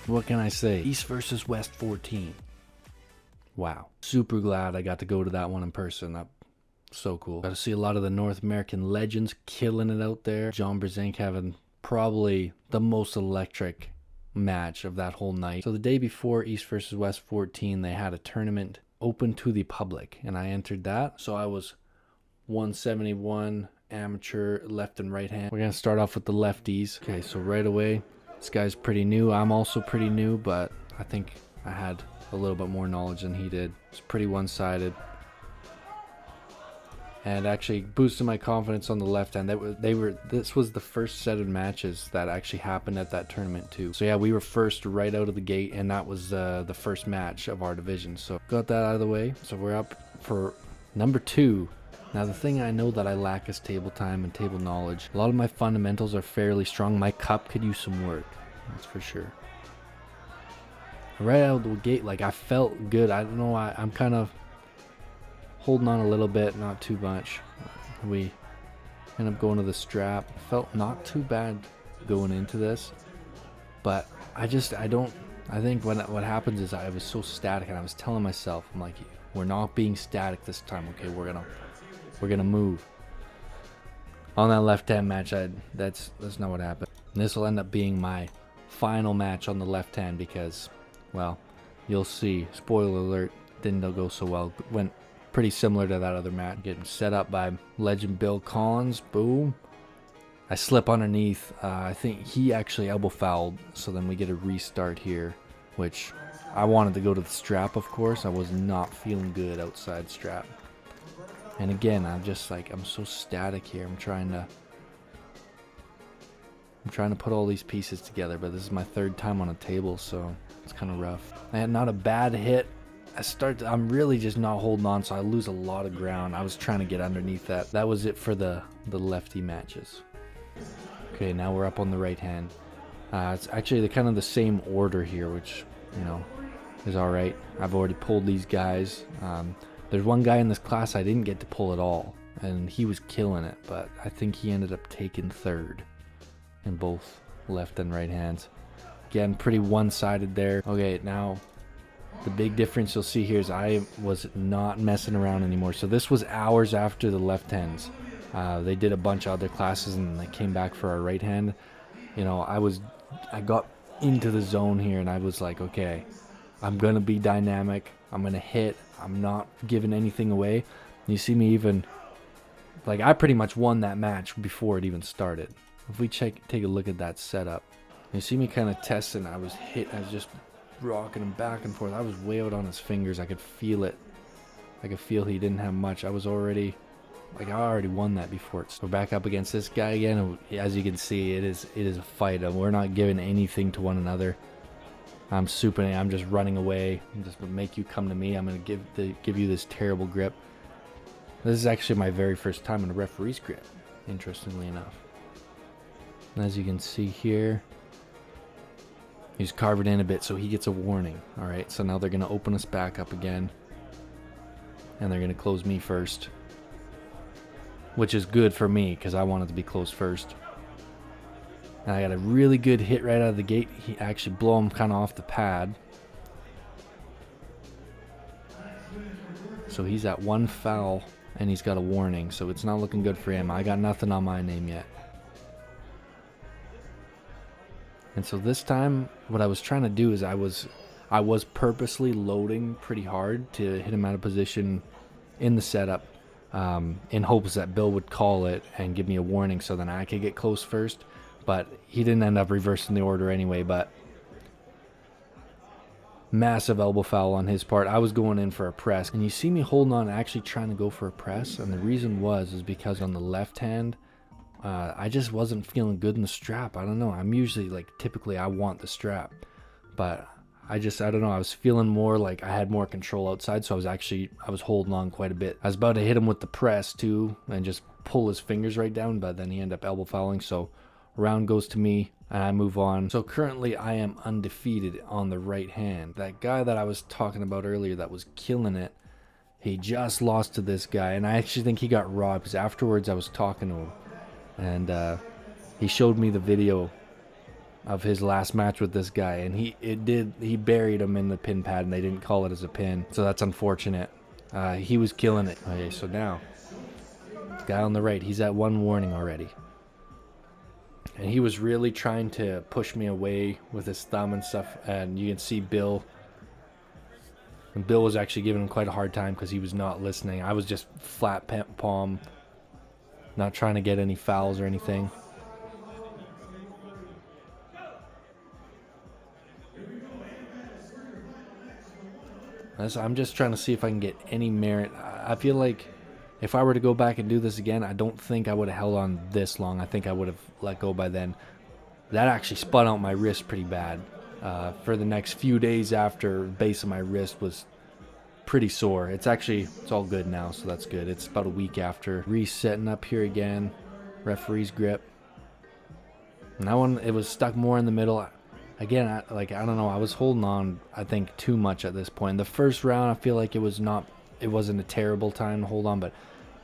What can I say? East versus West 14. Wow. Super glad I got to go to that one in person. That so cool. Got to see a lot of the North American legends killing it out there. John Brzenk having probably the most electric match of that whole night. So the day before East versus West 14, they had a tournament open to the public, and I entered that. So I was 171 amateur left and right hand. We're gonna start off with the lefties. Okay, so right away, this guy's pretty new. I'm also pretty new, but I think I had a little bit more knowledge than he did. It's pretty one-sided, and actually boosted my confidence on the left hand. This was the first set of matches that actually happened at that tournament too. So yeah, we were first right out of the gate, and that was the first match of our division. So got that out of the way. So we're up for number 2. Now the thing I know that I lack is table time and table knowledge. A lot of my fundamentals are fairly strong. My cup could use some work, that's for sure. Right out of the gate, like, I felt good. I don't know, I'm kind of holding on a little bit, not too much. We end up going to the strap. Felt not too bad going into this, but I think what happens is I was so static, and I was telling myself, I'm like, we're not being static this time, okay? We're gonna move. On that left-hand match, that's not what happened. And this will end up being my final match on the left hand because, well, you'll see. Spoiler alert, didn't go so well. Went pretty similar to that other match. Getting set up by legend Bill Collins. Boom. I slip underneath. I think he actually elbow fouled, so then we get a restart here, which I wanted to go to the strap, of course. I was not feeling good outside strap. And again, I'm just like, I'm so static here. I'm trying to put all these pieces together, but this is my 3rd time on a table, so it's kind of rough. I had not a bad hit. I'm really just not holding on, so I lose a lot of ground. I was trying to get underneath that. That was it for the lefty matches. Okay, now we're up on the right hand. It's actually kind of the same order here, which, you know, is all right. I've already pulled these guys. There's one guy in this class I didn't get to pull at all, and he was killing it, but I think he ended up taking 3rd in both left and right hands. Again, pretty one-sided there. Okay, now the big difference you'll see here is I was not messing around anymore. So this was hours after the left hands. They did a bunch of other classes, and they came back for our right hand. You know, I got into the zone here, and I was like, okay, I'm gonna be dynamic. I'm gonna hit. I'm not giving anything away. You see me even, like, I pretty much won that match before it even started. If we take a look at that setup, you see me kind of testing. I was just rocking him back and forth. I was way out on his fingers. I could feel it. I could feel he didn't have much. I already won that before. So we're back up against this guy again. As you can see, it is a fight. We're not giving anything to one another. I'm just running away. I'm just gonna make you come to me. I'm gonna give you this terrible grip. This is actually my very first time in a referee's grip, interestingly enough. And as you can see here, he's carving in a bit, so he gets a warning. All right, so now they're gonna open us back up again, and they're gonna close me first, which is good for me because I wanted to be closed first. And I got a really good hit right out of the gate. He actually blew him kind of off the pad. So he's at 1 foul, and he's got a warning. So it's not looking good for him. I got nothing on my name yet. And so this time, what I was trying to do is I was purposely loading pretty hard to hit him out of position in the setup, in hopes that Bill would call it and give me a warning so then I could get close first. But he didn't end up reversing the order anyway. But massive elbow foul on his part. I was going in for a press, and you see me holding on, actually trying to go for a press. And the reason is because on the left hand, I just wasn't feeling good in the strap. I don't know. I'm usually typically I want the strap, but I don't know. I was feeling more like I had more control outside, so I was holding on quite a bit. I was about to hit him with the press too, and just pull his fingers right down, but then he ended up elbow fouling. So round goes to me, and I move on. So currently I am undefeated on the right hand. That guy that I was talking about earlier that was killing it, he just lost to this guy, and I actually think he got robbed because afterwards I was talking to him, and he showed me the video of his last match with this guy, and he buried him in the pin pad, and they didn't call it as a pin, so that's unfortunate. He was killing it. Okay, so now the guy on the right, he's at 1 warning already, and he was really trying to push me away with his thumb and stuff, and you can see Bill. And Bill was actually giving him quite a hard time because he was not listening. I was just flat palm, not trying to get any fouls or anything. I'm just trying to see if I can get any merit. I feel like if I were to go back and do this again, I don't think I would have held on this long. I think I would have let go by then. That actually spun out my wrist pretty bad. For the next few days after, the base of my wrist was pretty sore. It's all good now, so that's good. It's about a week after. Resetting up here again. Referee's grip. And that one, it was stuck more in the middle. Again, I don't know. I was holding on, I think, too much at this point. The first round, I feel like it wasn't a terrible time to hold on, but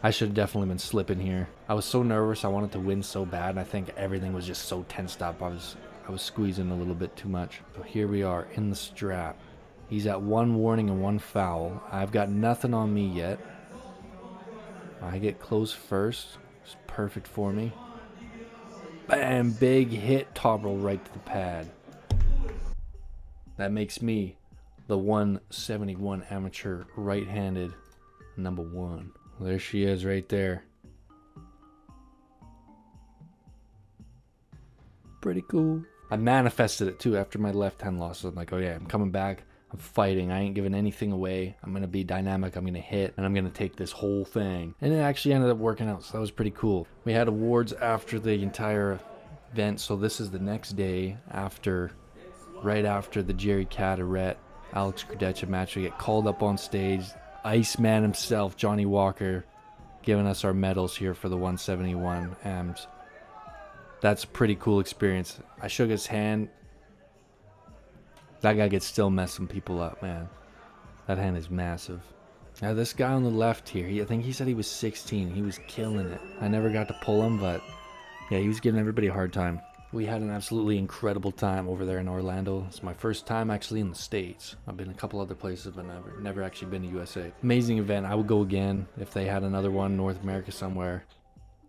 I should have definitely been slipping here. I was so nervous. I wanted to win so bad, and I think everything was just so tensed up. I was squeezing a little bit too much. So here we are in the strap. He's at 1 warning and 1 foul. I've got nothing on me yet. I get close first. It's perfect for me. Bam! Big hit, top roll right to the pad. That makes me the 171 amateur right-handed number 1. There she is right there. Pretty cool. I manifested it too after my left hand loss. So I'm like, oh yeah, I'm coming back. I'm fighting. I ain't giving anything away. I'm going to be dynamic. I'm going to hit. And I'm going to take this whole thing. And it actually ended up working out. So that was pretty cool. We had awards after the entire event. So this is the next day after, right after the Jerry Cadorette, Alex Krdecha match. We get called up on stage. Iceman himself, Johnny Walker, giving us our medals here for the 171 AMs. That's a pretty cool experience. I shook his hand. That guy gets still messing people up, man. That hand is massive. Now this guy on the left here, I think he said he was 16. He was killing it. I never got to pull him, but yeah, he was giving everybody a hard time. We had an absolutely incredible time over there in Orlando. It's my first time actually in the States. I've been a couple other places, but never actually been to USA. Amazing event. I would go again if they had another one in North America somewhere.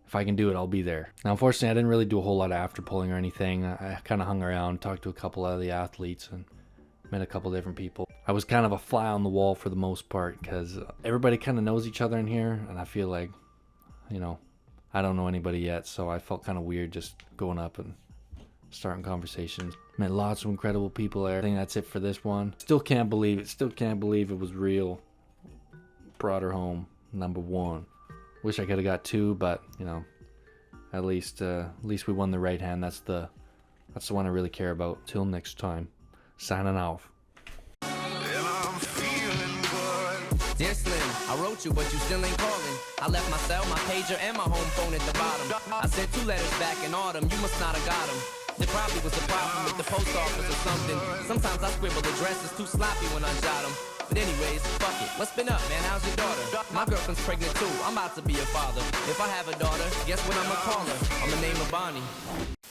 If I can do it, I'll be there. Now, unfortunately, I didn't really do a whole lot of after pulling or anything. I kind of hung around, talked to a couple of the athletes, and met a couple different people. I was kind of a fly on the wall for the most part because everybody kind of knows each other in here, and I feel like, you know, I don't know anybody yet, so I felt kind of weird just going up and starting conversations. Met lots of incredible people there. I think that's it for this one. Still can't believe it. Still can't believe it was real. Brought her home, number 1. Wish I could have got 2, but you know, at least we won the right hand. That's the one I really care about. Till next time, signing off. Dear Slim, I wrote you, but you still ain't calling. I left my cell, my pager, and my home phone at the bottom. I sent 2 letters back in autumn. You must not have got them. There probably was a problem with the post office or something. Sometimes I scribble addresses too sloppy when I jot them. But anyways, fuck it. What's been up, man? How's your daughter? My girlfriend's pregnant too. I'm about to be a father. If I have a daughter, guess what I'ma call her? I'ma name her Bonnie.